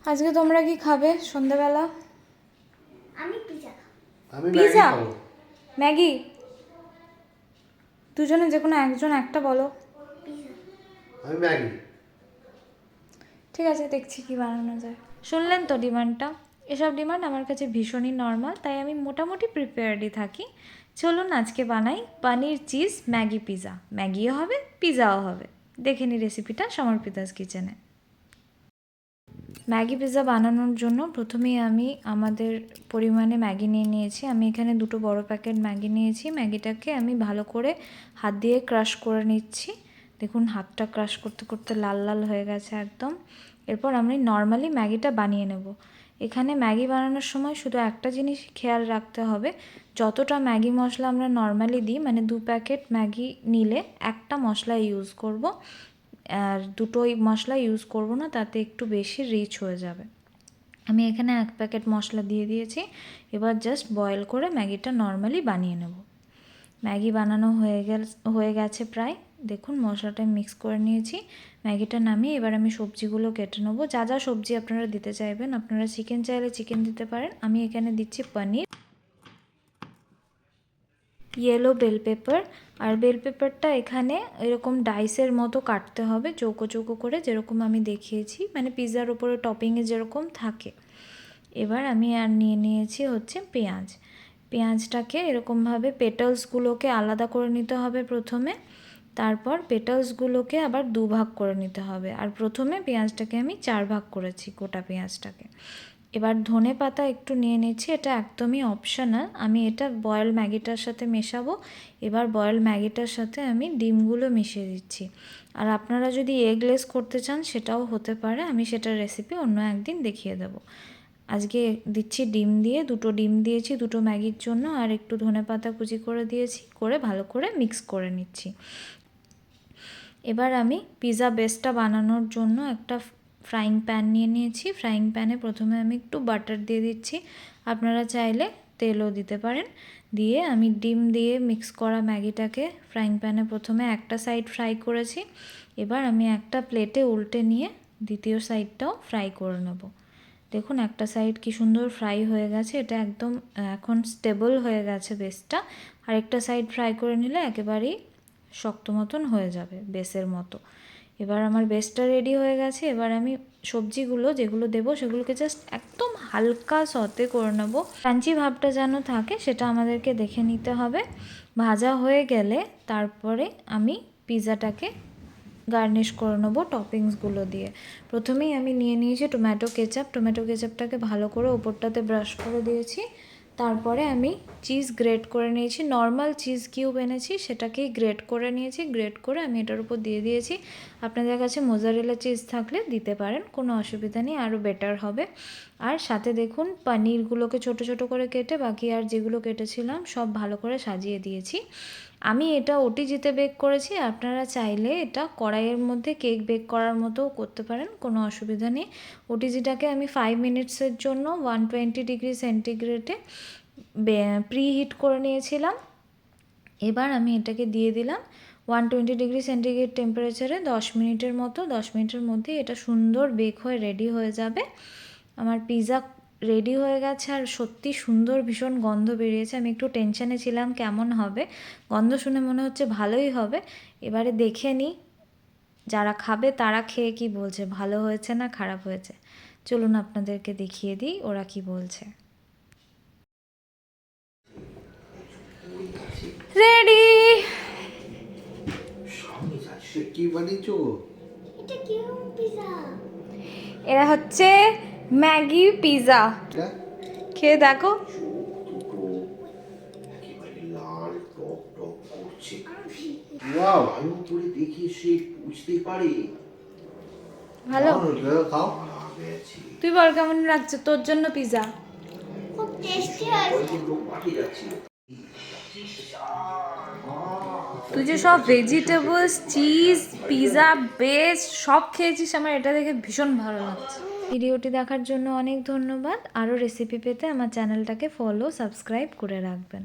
আজকে তোমরা কি খাবে সন্ধ্যাবেলা? আমি পিজা। পিজা, ম্যাগি, দুজনে যে কোনো একজন একটা বলো। আমি ম্যাগি। ঠিক আছে, দেখছি কি বানানো যায়। শুনলেন তো ডিমান্ডটা? এসব ডিমান্ড আমার কাছে ভীষণই নর্মাল, তাই আমি মোটামুটি প্রিপেয়ার্ডই থাকি। চলুন আজকে বানাই পনির চিজ ম্যাগি পিজা। ম্যাগিও হবে, পিজাও হবে। দেখে নি রেসিপিটা সমর্পিতাস কিচেনে। ম্যাগি পিজা বানানোর জন্য প্রথমেই আমি আমাদের পরিমাণে ম্যাগি নিয়ে নিয়েছি। আমি এখানে 2 বড় প্যাকেট ম্যাগি নিয়েছি। ম্যাগিটাকে আমি ভালো করে হাত দিয়ে ক্রাশ করে নিচ্ছি। দেখুন হাতটা ক্রাশ করতে করতে লাল লাল হয়ে গেছে একদম। এরপর আমি নর্মালি ম্যাগিটা বানিয়ে নেব। এখানে ম্যাগি বানানোর সময় শুধু একটা জিনিস খেয়াল রাখতে হবে, যতটা ম্যাগি মশলা আমরা নর্মালি দিই, মানে 2 প্যাকেট ম্যাগি নিলে একটা মশলা ইউজ করব, আর দুটোই মশলা ইউজ করব না, তাতে একটু বেশি রিচ হয়ে যাবে। আমি এখানে 1 প্যাকেট মশলা দিয়ে দিয়েছি। এবার জাস্ট বয়েল করে ম্যাগিটা নর্মালি বানিয়ে নেব। ম্যাগি বানানো হয়ে গেছে প্রায়। দেখুন মশলাটা মিক্স করে নিয়েছি। ম্যাগিটা নামিয়ে এবার আমি সবজিগুলো কেটে নেবো। যা যা সবজি আপনারা দিতে চাইবেন, আপনারা চিকেন চাইলে চিকেন দিতে পারেন। আমি এখানে দিচ্ছি পনির, ইয়েলো বেল পেপার। আর বেল পেপারটা এখানে এরকম ডাইসের মতো কাটতে হবে, চৌকো চৌকো করে, যেরকম আমি দেখিয়েছি, মানে পিৎজার উপরে টপিংয়ে যেরকম থাকে। এবার আমি আর নিয়ে নিয়েছি হচ্ছে পেঁয়াজ। পেঁয়াজটাকে এরকমভাবে পেটালসগুলোকে আলাদা করে নিতে হবে প্রথমে, তারপর পেটালসগুলোকে আবার 2 ভাগ করে নিতে হবে। আর প্রথমে পেঁয়াজটাকে আমি 4 ভাগ করেছি, গোটা পেঁয়াজটাকে। এবার ধনে পাতা একটু নিয়ে নিচ্ছি, এটা একদমই অপশনাল। আমি এটা বয়েল ম্যাগিটার সাথে মেশাবো। এবার বয়েল ম্যাগিটার সাথে আমি ডিমগুলো মিশিয়ে দিচ্ছি। আর আপনারা যদি এগলেস করতে চান সেটাও হতে পারে, আমি সেটার রেসিপি অন্য একদিন দেখিয়ে দেবো। আজকে দিচ্ছি ডিম দিয়ে, 2 ডিম দিয়েছি 2 ম্যাগির জন্য, আর একটু ধনে পাতা কুচি করে দিয়েছি, করে ভালো করে মিক্স করে নিচ্ছি। এবার আমি পিৎজা বেসটা বানানোর জন্য একটা ফ্রাইং প্যান নিয়ে নিয়েছি। ফ্রাইং প্যানে প্রথমে আমি একটু বাটার দিয়ে দিচ্ছি, আপনারা চাইলে তেলও দিতে পারেন। দিয়ে আমি ডিম দিয়ে মিক্স করা ম্যাগিটাকে ফ্রাইং প্যানে প্রথমে একটা সাইড ফ্রাই করেছি। এবার আমি একটা প্লেটে উল্টে নিয়ে দ্বিতীয় সাইডটাও ফ্রাই করে নেব। দেখুন একটা সাইড কি সুন্দর ফ্রাই হয়ে গেছে, এটা একদম এখন স্টেবল হয়ে গেছে বেসটা। আরেকটা সাইড ফ্রাই করে নিলে একেবারেই শক্ত মতন হয়ে যাবে, বেসের মতো। এবার আমার বেসটা রেডি হয়ে গেছে। এবার আমি সবজিগুলো যেগুলো দেবো সেগুলোকে জাস্ট একদম হালকা সতে করে নেব, ক্রাঞ্চি ভাবটা যেন থাকে সেটা আমাদেরকে দেখে নিতে হবে। ভাজা হয়ে গেলে তারপরে আমি পিৎজাটাকে গার্নিশ করে নেবো টপিংসগুলো দিয়ে। প্রথমেই আমি নিয়ে নিয়েছি টমেটো কেচাপ। টমেটো কেচাপটাকে ভালো করে ওপরটাতে ব্রাশ করে দিয়েছি। তারপরে আমি চিজ গ্রেট করে নিয়েছি, নর্মাল চিজ কিউব এনেছি সেটাকেই গ্রেট করে নিয়েছি। গ্রেট করে আমি এটার উপর দিয়ে দিয়েছি। আপনাদের কাছে মোজারেলা চিজ থাকলে দিতে পারেন, কোনো অসুবিধা নেই, আরও বেটার হবে। আর সাথে দেখুন পনিরগুলোকে ছোট ছোট করে কেটে, বাকি আর যেগুলো কেটেছিলাম সব ভালো করে সাজিয়ে দিয়েছি। আমি এটা ওটিজিতে বেক করেছি, আপনারা চাইলে এটা কড়াইয়ের মধ্যে কেক বেক করার মতোও করতে পারেন, কোনো অসুবিধা নেই। ওটিজিটাকে আমি 5 মিনিটসের জন্য 120 ডিগ্রি সেন্টিগ্রেডে প্রি হিট করে নিয়েছিলাম। এবার আমি এটাকে দিয়ে দিলাম 120 ডিগ্রি সেন্টিগ্রেড টেম্পারেচারে 10 মিনিটের মতো। 10 মিনিটের মধ্যে এটা সুন্দর বেক হয়ে রেডি হয়ে যাবে। আমার পিৎজা রেডি হয়ে গেছে, আর সত্যি সুন্দর ভীষণ গন্ধ বেরিয়েছে। আমি একটু টেনশানে ছিলাম কেমন হবে, গন্ধ শুনে মনে হচ্ছে ভালোই হবে। এবারে দেখে নিই যারা খাবে তারা খেয়ে কি বলছে, ভালো হয়েছে না খারাপ হয়েছে। চলুন আপনাদেরকে দেখিয়ে দিই ওরা কি বলছে। রেডি। কি বানিয়েছো? এটা কি পিজা? এরা হচ্ছে ম্যাগি পিজা, খেয়ে দেখো। লাল টক টক করছে। ওয়াও, আলু করে দেখি সে বুঝতে পারে। ভালো, খাও। তুই বল কেমন লাগছে তোর জন্য পিজা? খুব টেস্টি হয়েছে। তুই যে সব ভেজিটেবলস, চিজ, পিজা বেস সব খেয়েছিস, আমার এটা দেখে ভীষণ ভালো লাগছে। ভিডিওটি দেখার জন্য অনেক ধন্যবাদ। আরও রেসিপি পেতে আমার চ্যানেলটাকে ফলো সাবস্ক্রাইব করে রাখবেন।